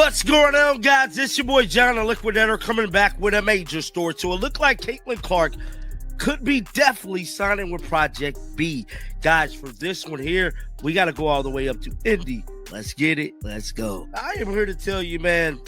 What's going on, guys? It's your boy John, the Liquidator, coming back with a major story. So it looked like Caitlin Clark could be definitely signing with Project B. Guys, for this one here, we got to go all the way up to Indy. Let's get it. Let's go. I am here to tell you, man,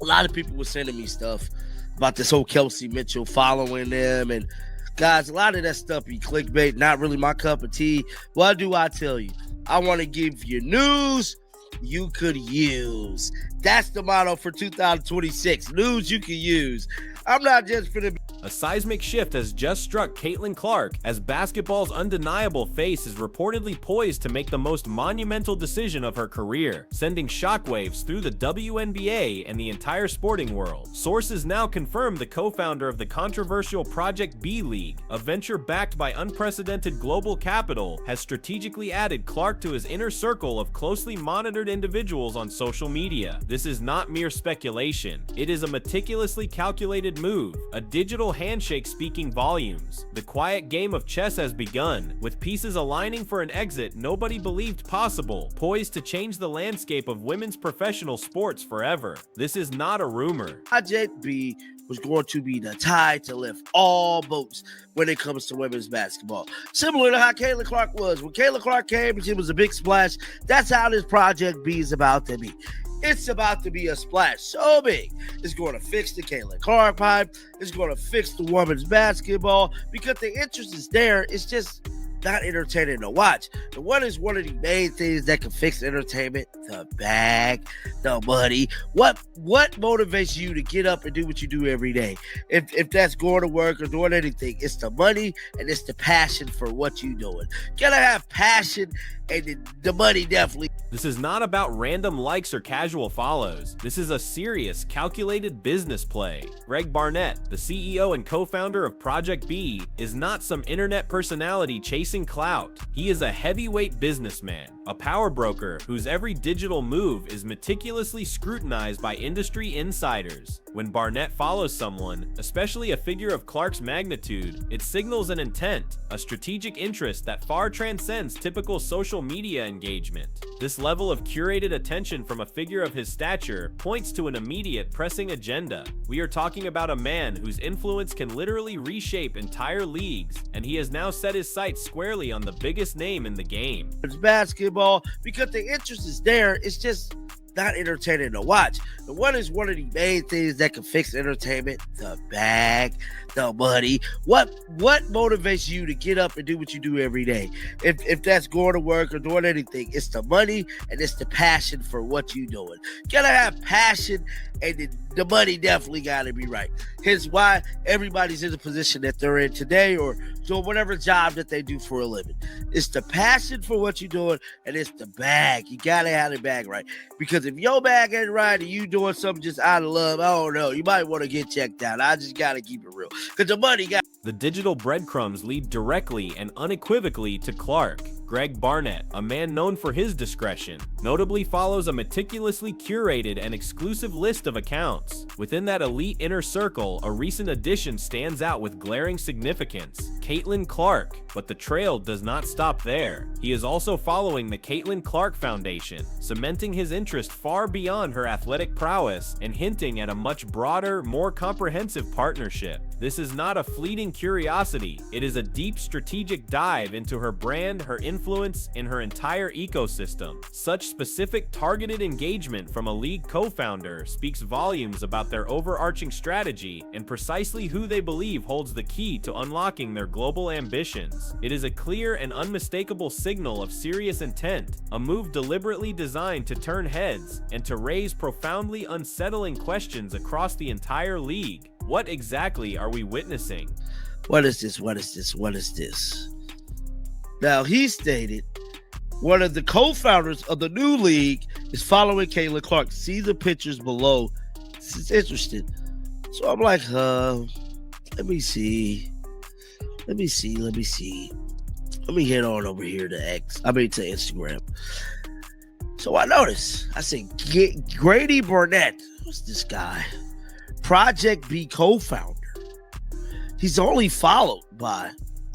a lot of people were sending me stuff about this whole Kelsey Mitchell following them. And guys, a lot of that stuff be clickbait, not really my cup of tea. What do I tell you? I want to give you news you could use. That's the motto for 2026. News you can use. I'm not just finna be. A seismic shift has just struck Caitlin Clark as basketball's undeniable face is reportedly poised to make the most monumental decision of her career, sending shockwaves through the WNBA and the entire sporting world. Sources now confirm the co-founder of the controversial Project B League, a venture backed by unprecedented global capital, has strategically added Clark to his inner circle of closely monitored individuals on social media. This is not mere speculation. It is a meticulously calculated move, a digital handshake speaking volumes. The quiet game of chess has begun, with pieces aligning for an exit nobody believed possible, poised to change the landscape of women's professional sports forever. This is not a rumor. Project B was going to be the tide to lift all boats when it comes to women's basketball. Similar to how Caitlin Clark was. When Caitlin Clark came, it was a big splash. That's how this Project B is about to be. It's about to be a splash so big. It's going to fix the Caitlin Clark pipe. It's going to fix the women's basketball because the interest is there. It's just not entertaining to watch. And what is one of the main things that can fix entertainment? The bag, the money. What motivates you to get up and do what you do every day? If that's going to work or doing anything, it's the money and it's the passion for what you're doing. You gotta have passion, and the money definitely. This is not about random likes or casual follows. This is a serious, calculated business play. Greg Barnett, the CEO and co-founder of Project B, is not some internet personality chasing clout. He is a heavyweight businessman, a power broker whose every digital move is meticulously scrutinized by industry insiders. When Barnett follows someone, especially a figure of Clark's magnitude, it signals an intent, a strategic interest that far transcends typical social media engagement. This level of curated attention from a figure of his stature points to an immediate pressing agenda. We are talking about a man whose influence can literally reshape entire leagues, and he has now set his sights squarely on the biggest name in the game. It's basketball because the interest is there. It's just not entertaining to watch. And what is one of the main things that can fix entertainment? The bag, the money. What motivates you to get up and do what you do every day? If that's going to work or doing anything, it's the money and it's the passion for what you're doing. You gotta have passion, and the money definitely gotta be right. Hence why everybody's in the position that they're in today or doing whatever job that they do for a living. It's the passion for what you're doing, and it's the bag. You gotta have the bag right. Because if your bag ain't right and you doing something just out of love, I don't know, you might want to get checked out. I just gotta keep it real. Because the money got. The digital breadcrumbs lead directly and unequivocally to Clark. Greg Barnett, a man known for his discretion, notably follows a meticulously curated and exclusive list of accounts. Within that elite inner circle, a recent addition stands out with glaring significance: Caitlin Clark. But the trail does not stop there. He is also following the Caitlin Clark Foundation, cementing his interest far beyond her athletic prowess and hinting at a much broader, more comprehensive partnership. This is not a fleeting curiosity. It is a deep strategic dive into her brand, her influence, and her entire ecosystem. Such specific targeted engagement from a league co-founder speaks volumes about their overarching strategy and precisely who they believe holds the key to unlocking their global ambitions. It is a clear and unmistakable signal of serious intent, a move deliberately designed to turn heads and to raise profoundly unsettling questions across the entire league. What exactly are we witnessing? What is this? What is this? What is this? Now, he stated one of the co-founders of the new league is following Caitlin Clark. See the pictures below. This is interesting. So I'm like, let me see. Let me head on over here to to Instagram. So I noticed. I said, Grady Barnett. Who's this guy? Project B co-founder. He's only followed by,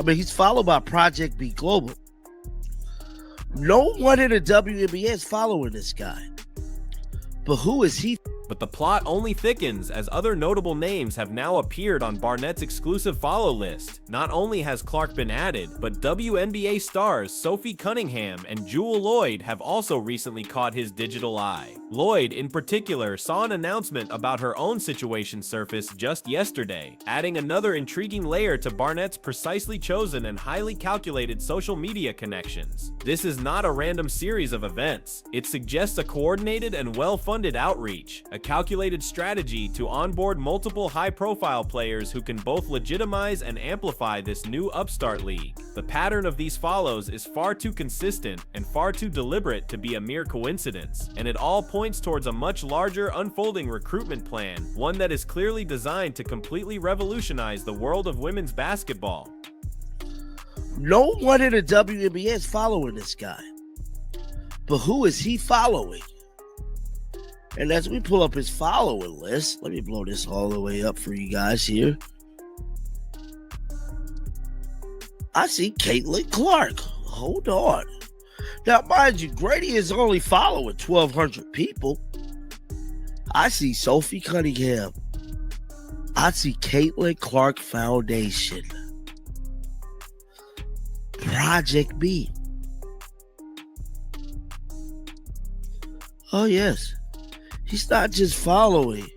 he's followed by Project B Global. No one in the WNBA is following this guy. But who is he? But the plot only thickens as other notable names have now appeared on Barnett's exclusive follow list. Not only has Clark been added, but WNBA stars Sophie Cunningham and Jewel Lloyd have also recently caught his digital eye. Lloyd, in particular, saw an announcement about her own situation surface just yesterday, adding another intriguing layer to Barnett's precisely chosen and highly calculated social media connections. This is not a random series of events. It suggests a coordinated and well-funded outreach, a calculated strategy to onboard multiple high-profile players who can both legitimize and amplify this new upstart league. The pattern of these follows is far too consistent and far too deliberate to be a mere coincidence, and it all points towards a much larger unfolding recruitment plan, one that is clearly designed to completely revolutionize the world of women's basketball. No one in the WNBA is following this guy. But who is he following? And as we pull up his following list, let me blow this all the way up for you guys here. I see Caitlin Clark. Hold on. Now, mind you, Grady is only following 1,200 people. I see Sophie Cunningham. I see Caitlin Clark Foundation. Project B. Oh, yes. He's not just following.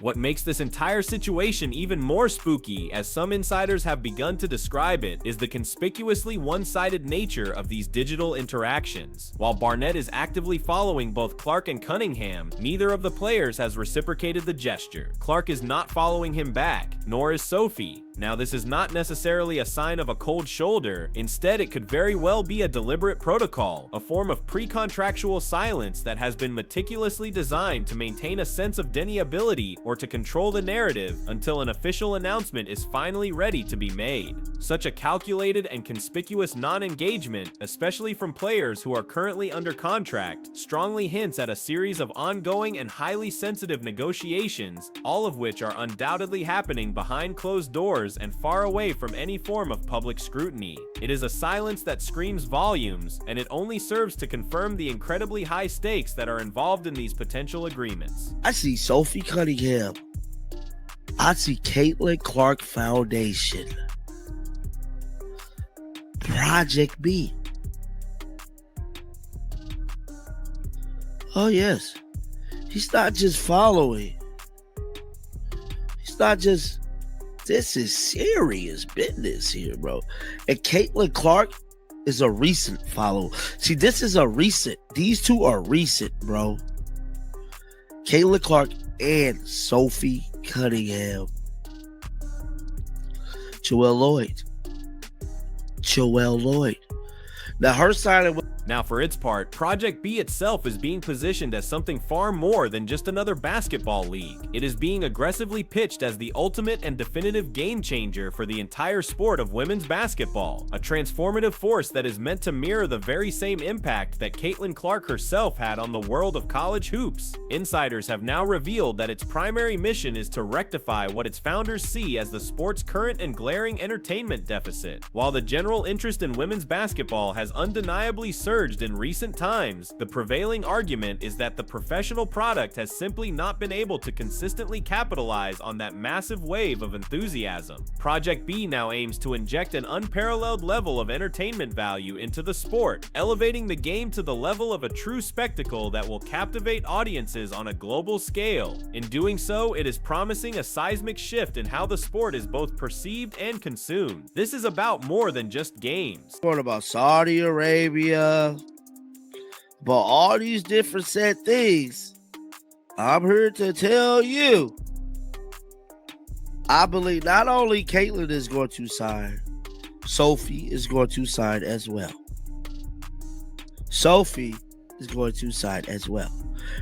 What makes this entire situation even more spooky, as some insiders have begun to describe it, is the conspicuously one-sided nature of these digital interactions. While Barnett is actively following both Clark and Cunningham, neither of the players has reciprocated the gesture. Clark is not following him back, nor is Sophie. Now, this is not necessarily a sign of a cold shoulder. Instead, it could very well be a deliberate protocol, a form of pre-contractual silence that has been meticulously designed to maintain a sense of deniability or to control the narrative until an official announcement is finally ready to be made. Such a calculated and conspicuous non-engagement, especially from players who are currently under contract, strongly hints at a series of ongoing and highly sensitive negotiations, all of which are undoubtedly happening behind closed doors and far away from any form of public scrutiny. It is a silence that screams volumes, and it only serves to confirm the incredibly high stakes that are involved in these potential agreements. I see Sophie Cunningham. I see Caitlin Clark Foundation. Project B. Oh, yes. He's not just following. He's not just... This is serious business here, bro. And Caitlin Clark is a recent follow. See, this is a recent. These two are recent, bro. Caitlin Clark and Sophie Cunningham. Jewel Lloyd. Now, her signing with... Now, for its part, Project B itself is being positioned as something far more than just another basketball league. It is being aggressively pitched as the ultimate and definitive game changer for the entire sport of women's basketball, a transformative force that is meant to mirror the very same impact that Caitlin Clark herself had on the world of college hoops. Insiders have now revealed that its primary mission is to rectify what its founders see as the sport's current and glaring entertainment deficit. While the general interest in women's basketball has undeniably surged in recent times, the prevailing argument is that the professional product has simply not been able to consistently capitalize on that massive wave of enthusiasm. Project B now aims to inject an unparalleled level of entertainment value into the sport, elevating the game to the level of a true spectacle that will captivate audiences on a global scale. In doing so, it is promising a seismic shift in how the sport is both perceived and consumed. This is about more than just games. What about Saudi Arabia? But all these different said things, I'm here to tell you, I believe not only Caitlin is going to sign, Sophie is going to sign as well. Sophie is going to sign as well.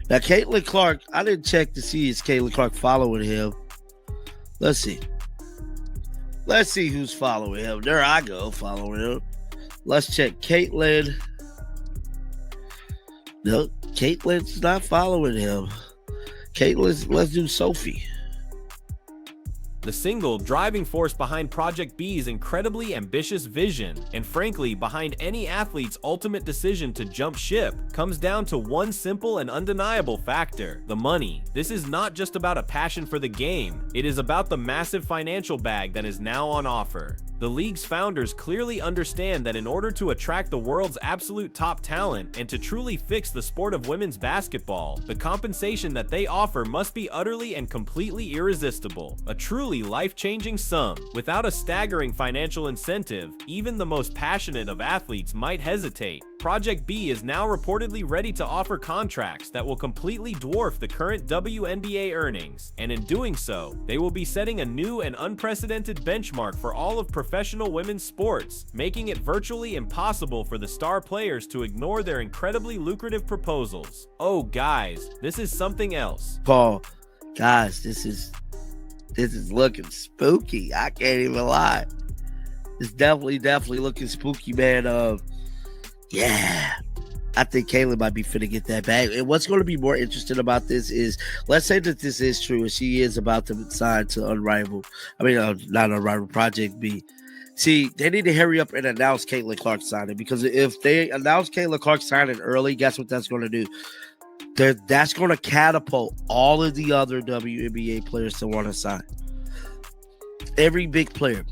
Now, Caitlin Clark, I didn't check to see is Caitlin Clark following him. Let's see. Let's see who's following him. There I go, following him. Let's check Caitlin. No, Caitlin's not following him. Let's do Sophie. The single driving force behind Project B's incredibly ambitious vision, and frankly behind any athlete's ultimate decision to jump ship, comes down to one simple and undeniable factor: the money. This is not just about a passion for the game, it is about the massive financial bag that is now on offer. The league's founders clearly understand that in order to attract the world's absolute top talent and to truly fix the sport of women's basketball, the compensation that they offer must be utterly and completely irresistible, a truly life-changing sum. Without a staggering financial incentive, even the most passionate of athletes might hesitate. Project B is now reportedly ready to offer contracts that will completely dwarf the current WNBA earnings, and in doing so, they will be setting a new and unprecedented benchmark for all of professional women's sports, making it virtually impossible for the star players to ignore their incredibly lucrative proposals. Oh guys, this is something else. Paul, guys, this is looking spooky. I can't even lie. It's definitely looking spooky, man. Yeah, I think Kayla might be finna get that bag. And what's going to be more interesting about this is, let's say that this is true and she is about to sign to not Unrivaled, Project B. See, they need to hurry up and announce Caitlin Clark signing, because if they announce Caitlin Clark signing early, guess what that's going to do? That's going to catapult all of the other WNBA players to want to sign. Every big player.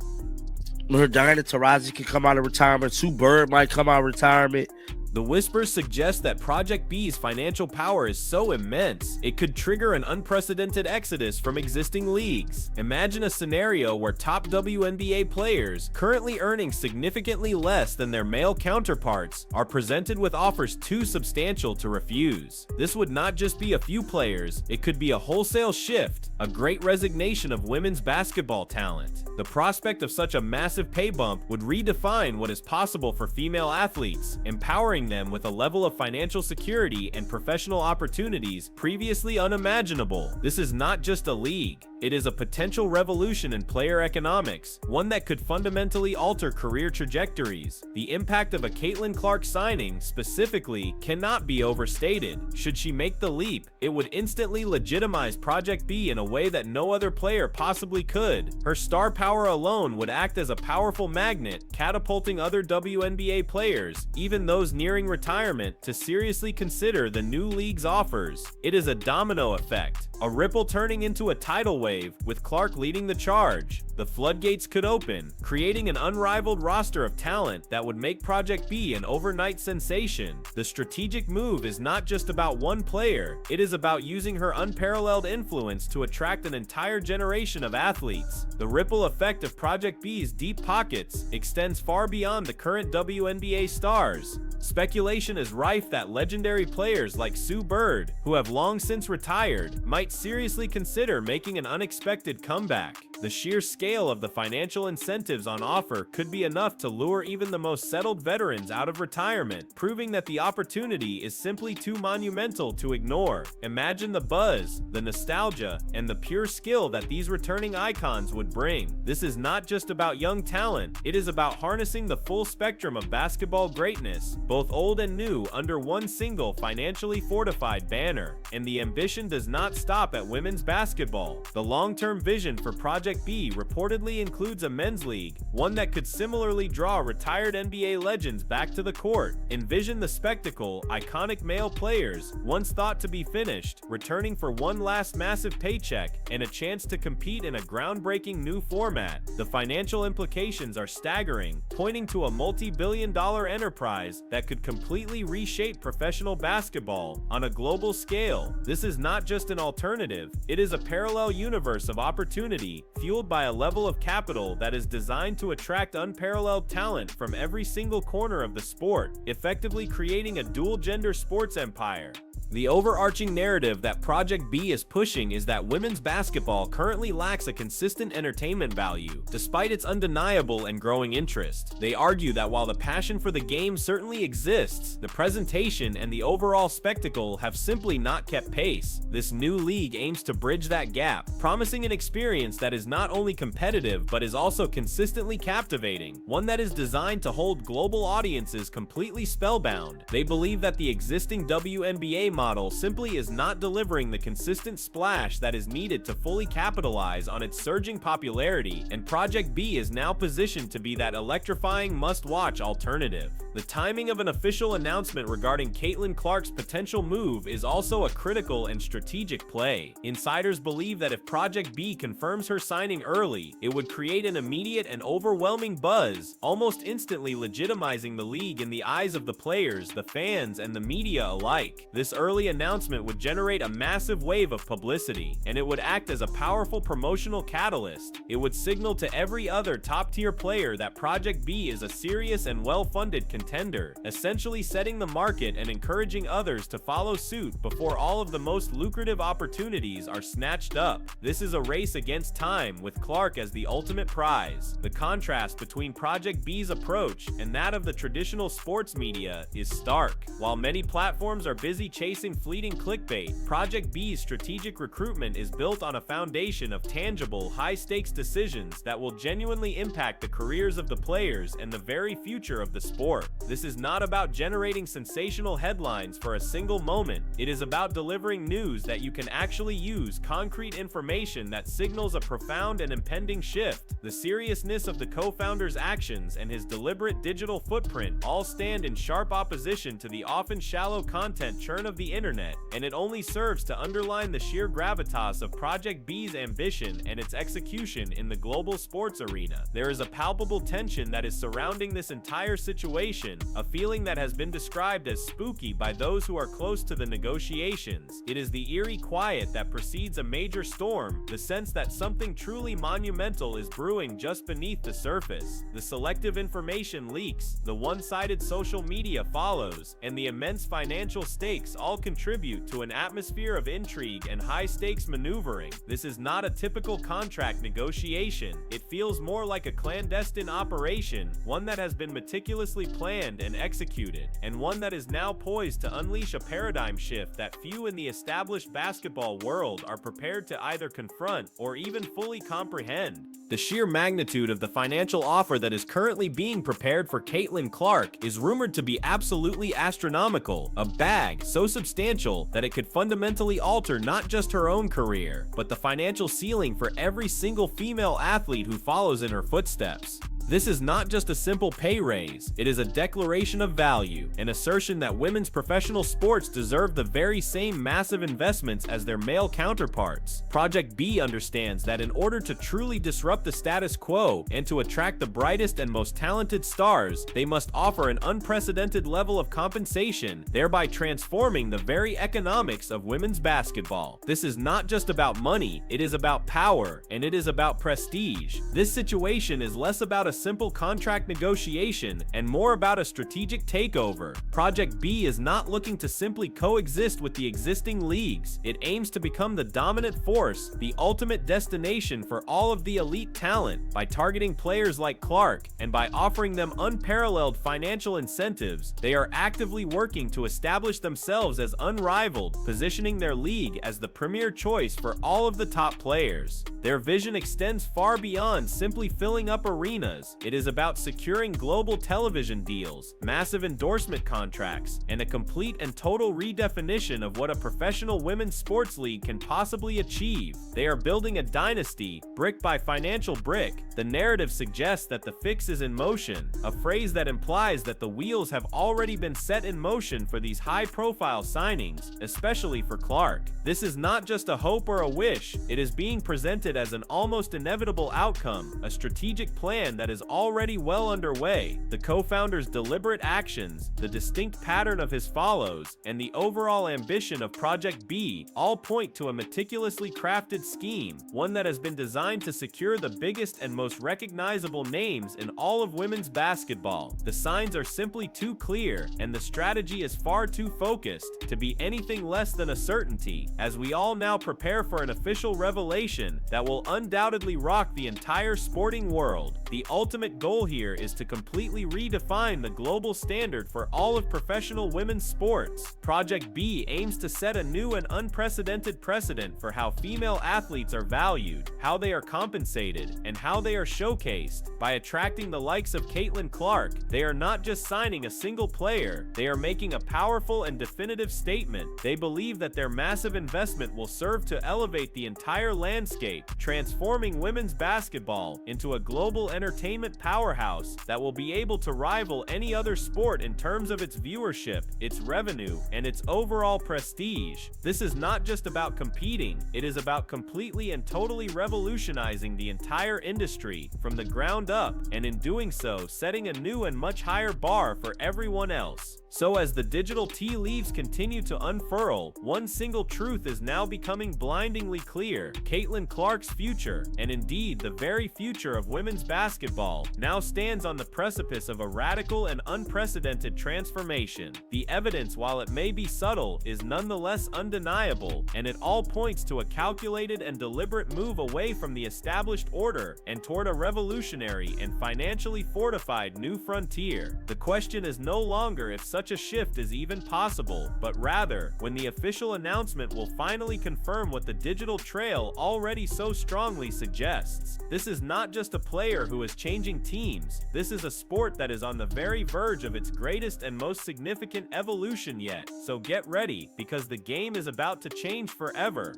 Diana Taurasi can come out of retirement. Sue Bird might come out of retirement. The whispers suggest that Project B's financial power is so immense, it could trigger an unprecedented exodus from existing leagues. Imagine a scenario where top WNBA players, currently earning significantly less than their male counterparts, are presented with offers too substantial to refuse. This would not just be a few players, it could be a wholesale shift, a great resignation of women's basketball talent. The prospect of such a massive pay bump would redefine what is possible for female athletes, empowering them with a level of financial security and professional opportunities previously unimaginable. This is not just a league. It is a potential revolution in player economics, one that could fundamentally alter career trajectories. The impact of a Caitlin Clark signing, specifically, cannot be overstated. Should she make the leap, it would instantly legitimize Project B in a way that no other player possibly could. Her star power alone would act as a powerful magnet, catapulting other WNBA players, even those nearing retirement, to seriously consider the new league's offers. It is a domino effect, a ripple turning into a tidal wave, with Clark leading the charge. The floodgates could open, creating an unrivaled roster of talent that would make Project B an overnight sensation. The strategic move is not just about one player, it is about using her unparalleled influence to attract an entire generation of athletes. The ripple effect of Project B's deep pockets extends far beyond the current WNBA stars. Speculation is rife that legendary players like Sue Bird, who have long since retired, might seriously consider making an unexpected comeback. The sheer scale of the financial incentives on offer could be enough to lure even the most settled veterans out of retirement, proving that the opportunity is simply too monumental to ignore. Imagine the buzz, the nostalgia, and the pure skill that these returning icons would bring. This is not just about young talent, it is about harnessing the full spectrum of basketball greatness, both old and new, under one single financially fortified banner. And the ambition does not stop at women's basketball. The long-term vision for Project B reportedly includes a men's league, one that could similarly draw retired NBA legends back to the court. Envision the spectacle, iconic male players, once thought to be finished, returning for one last massive paycheck and a chance to compete in a groundbreaking new format. The financial implications are staggering, pointing to a multi-billion-dollar enterprise that could completely reshape professional basketball on a global scale. This is not just an alternative, it is a parallel universe of opportunity, fueled by a level of capital that is designed to attract unparalleled talent from every single corner of the sport, effectively creating a dual-gender sports empire. The overarching narrative that Project B is pushing is that women's basketball currently lacks a consistent entertainment value, despite its undeniable and growing interest. They argue that while the passion for the game certainly exists, the presentation and the overall spectacle have simply not kept pace. This new league aims to bridge that gap, promising an experience that is not only competitive but is also consistently captivating, one that is designed to hold global audiences completely spellbound. They believe that the existing WNBA model simply is not delivering the consistent splash that is needed to fully capitalize on its surging popularity, and Project B is now positioned to be that electrifying must-watch alternative. The timing of an official announcement regarding Caitlin Clark's potential move is also a critical and strategic play. Insiders believe that if Project B confirms her signing early, it would create an immediate and overwhelming buzz, almost instantly legitimizing the league in the eyes of the players, the fans, and the media alike. This early announcement would generate a massive wave of publicity, and it would act as a powerful promotional catalyst. It would signal to every other top-tier player that Project B is a serious and well-funded contender, essentially setting the market and encouraging others to follow suit before all of the most lucrative opportunities are snatched up. This is a race against time, with Clark as the ultimate prize. The contrast between Project B's approach and that of the traditional sports media is stark. While many platforms are busy chasing fleeting clickbait, Project B's strategic recruitment is built on a foundation of tangible, high-stakes decisions that will genuinely impact the careers of the players and the very future of the sport. This is not about generating sensational headlines for a single moment. It is about delivering news that you can actually use, concrete information that signals a profound and impending shift. The seriousness of the co-founder's actions and his deliberate digital footprint all stand in sharp opposition to the often shallow content churn of the internet, and it only serves to underline the sheer gravitas of Project B's ambition and its execution in the global sports arena. There is a palpable tension that is surrounding this entire situation, a feeling that has been described as spooky by those who are close to the negotiations. It is the eerie quiet that precedes a major storm, the sense that something truly monumental is brewing just beneath the surface. The selective information leaks, the one-sided social media follows, and the immense financial stakes all contribute to an atmosphere of intrigue and high-stakes maneuvering. This is not a typical contract negotiation. It feels more like a clandestine operation, one that has been meticulously planned and executed, and one that is now poised to unleash a paradigm shift that few in the established basketball world are prepared to either confront or even fully comprehend. The sheer magnitude of the financial offer that is currently being prepared for Caitlin Clark is rumored to be absolutely astronomical, a bag so substantial that it could fundamentally alter not just her own career, but the financial ceiling for every single female athlete who follows in her footsteps. This is not just a simple pay raise, it is a declaration of value, an assertion that women's professional sports deserve the very same massive investments as their male counterparts. Project B understands that in order to truly disrupt the status quo and to attract the brightest and most talented stars, they must offer an unprecedented level of compensation, thereby transforming the very economics of women's basketball. This is not just about money, it is about power, and it is about prestige. This situation is less about a simple contract negotiation and more about a strategic takeover. Project B is not looking to simply coexist with the existing leagues. It aims to become the dominant force, the ultimate destination for all of the elite talent. By targeting players like Clark and by offering them unparalleled financial incentives, they are actively working to establish themselves as unrivaled, positioning their league as the premier choice for all of the top players. Their vision extends far beyond simply filling up arenas. It is about securing global television deals, massive endorsement contracts, and a complete and total redefinition of what a professional women's sports league can possibly achieve. They are building a dynasty, brick by financial brick. The narrative suggests that the fix is in motion, a phrase that implies that the wheels have already been set in motion for these high-profile signings, especially for Clark. This is not just a hope or a wish, it is being presented as an almost inevitable outcome, a strategic plan that is already well underway. The co-founder's deliberate actions, the distinct pattern of his follows, and the overall ambition of Project B all point to a meticulously crafted scheme, one that has been designed to secure the biggest and most recognizable names in all of women's basketball. The signs are simply too clear, and the strategy is far too focused to be anything less than a certainty, as we all now prepare for an official revelation that will undoubtedly rock the entire sporting world. The ultimate ultimate goal here is to completely redefine the global standard for all of professional women's sports. Project B aims to set a new and unprecedented precedent for how female athletes are valued, how they are compensated, and how they are showcased. By attracting the likes of Caitlin Clark, they are not just signing a single player, they are making a powerful and definitive statement. They believe that their massive investment will serve to elevate the entire landscape, transforming women's basketball into a global entertainment powerhouse that will be able to rival any other sport in terms of its viewership, its revenue, and its overall prestige. This is not just about competing, it is about completely and totally revolutionizing the entire industry from the ground up, and in doing so, setting a new and much higher bar for everyone else. So as the digital tea leaves continue to unfurl, one single truth is now becoming blindingly clear. Caitlin Clark's future, and indeed the very future of women's basketball, now stands on the precipice of a radical and unprecedented transformation. The evidence, while it may be subtle, is nonetheless undeniable, and it all points to a calculated and deliberate move away from the established order and toward a revolutionary and financially fortified new frontier. The question is no longer if such a shift is even possible, but rather when the official announcement will finally confirm what the digital trail already so strongly suggests. This is not just a player who is changing teams, this is a sport that is on the very verge of its greatest and most significant evolution yet. So get ready, because the game is about to change forever.